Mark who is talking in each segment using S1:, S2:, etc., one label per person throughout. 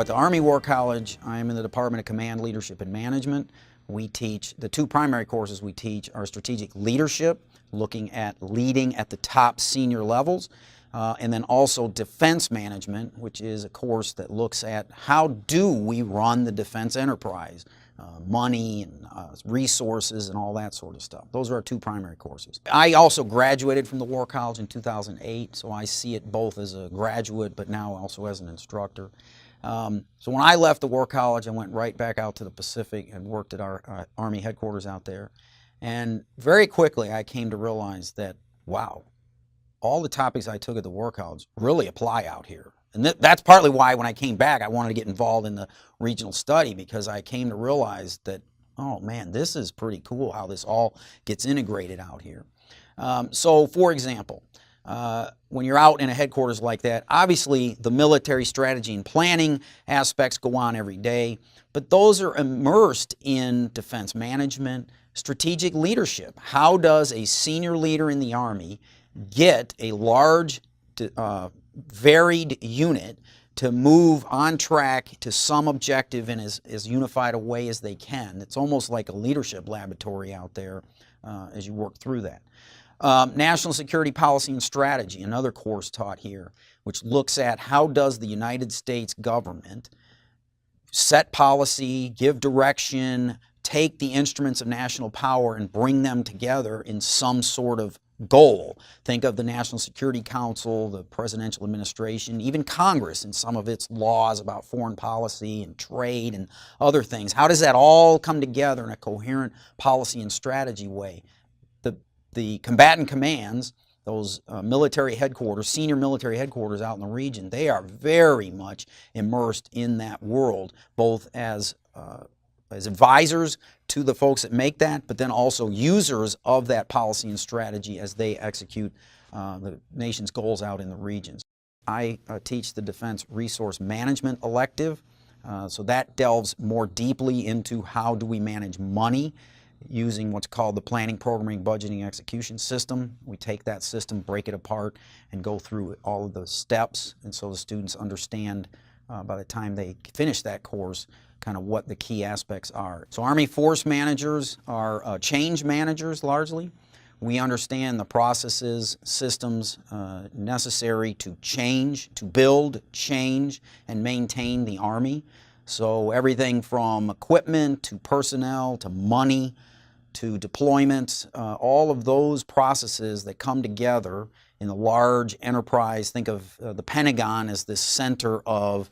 S1: At the Army War College, I am in the Department of Command, Leadership, and Management. We teach, the two primary courses we teach are strategic leadership, looking at leading at the top senior levels, and then also defense management, which is a course that looks at how do we run the defense enterprise, money and resources and all that sort of stuff. Those are our two primary courses. I also graduated from the War College in 2008, so I see it both as a graduate but now also as an instructor. So when I left the War College, I went right back out to the Pacific and worked at our Army headquarters out there. And very quickly I came to realize that, wow, all the topics I took at the War College really apply out here. And that's partly why when I came back I wanted to get involved in the regional study, because I came to realize that, oh man, this is pretty cool how this all gets integrated out here. So for example, when you're out in a headquarters like that, obviously the military strategy and planning aspects go on every day, but those are immersed in defense management, strategic leadership. How does a senior leader in the Army get a large, varied unit to move on track to some objective in as unified a way as they can? It's almost like a leadership laboratory out there as you work through that. National Security Policy and Strategy, another course taught here, which looks at how does the United States government set policy, give direction, take the instruments of national power and bring them together in some sort of goal. Think of the National Security Council, the presidential administration, even Congress and some of its laws about foreign policy and trade and other things. How does that all come together in a coherent policy and strategy way? The combatant commands, those military headquarters, senior military headquarters out in the region, they are very much immersed in that world, both as advisors to the folks that make that, but then also users of that policy and strategy as they execute the nation's goals out in the regions. I teach the Defense Resource Management elective, so that delves more deeply into how do we manage money using what's called the Planning, Programming, Budgeting, Execution system. We take that system, break it apart, and go through all of the steps, and so the students understand by the time they finish that course kind of what the key aspects are. So Army Force Managers are change managers largely. We understand the processes, systems necessary to change, to build, change, and maintain the Army. So everything from equipment to personnel to money to deployments, all of those processes that come together in the large enterprise. Think of the Pentagon as the center of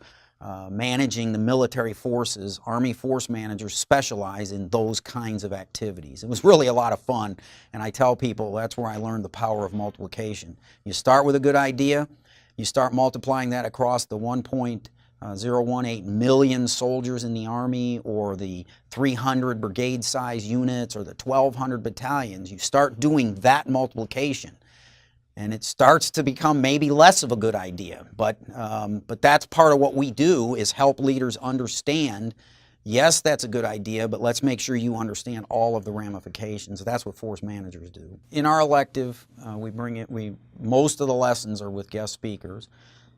S1: managing the military forces. Army Force Managers specialize in those kinds of activities. It was really a lot of fun, and I tell people that's where I learned the power of multiplication. You start with a good idea, you start multiplying that across the 1.018 million soldiers in the Army, or the 300 brigade size units, or the 1,200 battalions. You start doing that multiplication and it starts to become maybe less of a good idea, but that's part of what we do, is help leaders understand, yes, that's a good idea, but let's make sure you understand all of the ramifications. That's what force managers do. In our elective, most of the lessons are with guest speakers.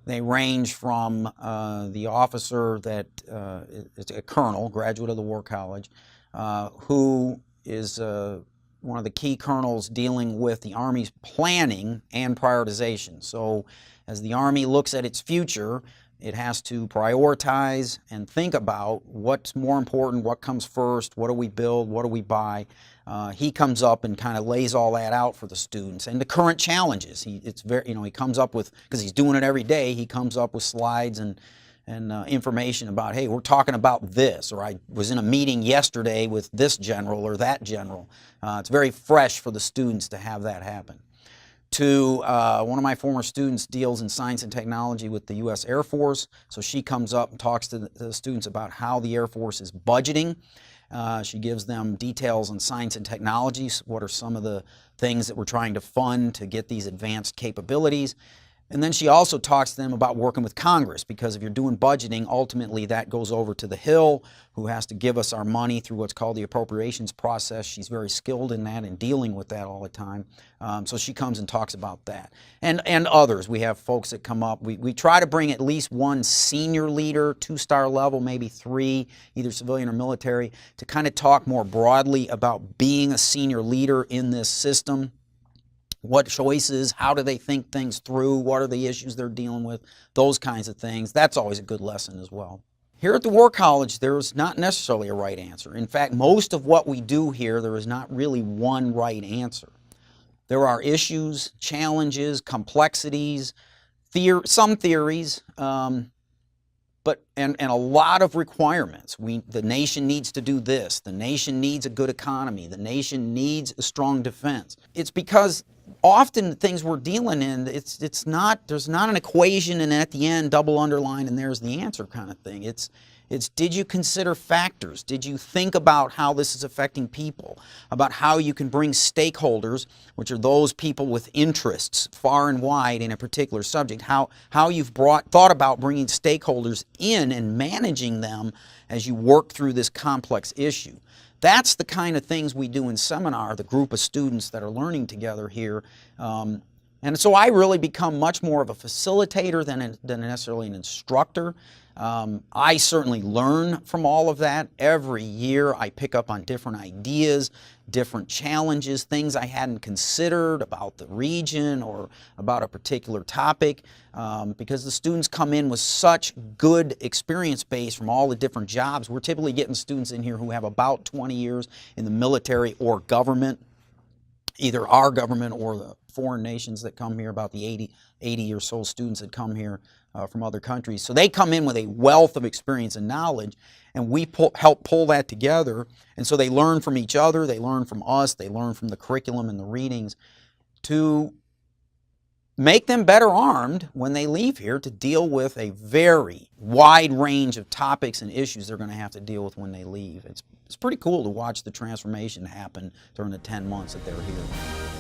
S1: They range from the officer that is a colonel, graduate of the War College, who is one of the key colonels dealing with the Army's planning and prioritization. So as the Army looks at its future, it has to prioritize and think about what's more important, what comes first, what do we build, what do we buy. He comes up and kind of lays all that out for the students and the current challenges. He comes up with, because he's doing it every day, he comes up with slides and information about, hey, we're talking about this, or I was in a meeting yesterday with this general or that general. It's very fresh for the students to have that happen. One of my former students deals in science and technology with the U.S. Air Force, so she comes up and talks to the students about how the Air Force is budgeting. She gives them details on science and technologies, what are some of the things that we're trying to fund to get these advanced capabilities. And then she also talks to them about working with Congress, because if you're doing budgeting, ultimately that goes over to the Hill, who has to give us our money through what's called the appropriations process. She's very skilled in that and dealing with that all the time. So she comes and talks about that. And others. We have folks that come up. We try to bring at least one senior leader, 2-star level, maybe 3, either civilian or military, to kind of talk more broadly about being a senior leader in this system. What choices, how do they think things through, what are the issues they're dealing with, those kinds of things. That's always a good lesson as well. Here at the War College, there's not necessarily a right answer. In fact, most of what we do here, there is not really one right answer. There are issues, challenges, complexities, some theories, but a lot of requirements. The nation needs to do this. The nation needs a good economy. The nation needs a strong defense. It's because often the things we're dealing in, there's not an equation and at the end double underline and there's the answer kind of thing. It's did you consider factors? Did you think about how this is affecting people? About how you can bring stakeholders, which are those people with interests far and wide in a particular subject, how you've thought about bringing stakeholders in and managing them as you work through this complex issue. That's the kind of things we do in seminar, the group of students that are learning together here. And so I really become much more of a facilitator than necessarily an instructor. I certainly learn from all of that. Every year I pick up on different ideas, different challenges, things I hadn't considered about the region or about a particular topic, because the students come in with such good experience base from all the different jobs. We're typically getting students in here who have about 20 years in the military or government, either our government or the foreign nations that come here, about the 80 or so students that come here from other countries. So they come in with a wealth of experience and knowledge, and we help pull that together. And so they learn from each other, they learn from us, they learn from the curriculum and the readings to make them better armed when they leave here to deal with a very wide range of topics and issues they're going to have to deal with when they leave. It's pretty cool to watch the transformation happen during the 10 months that they're here.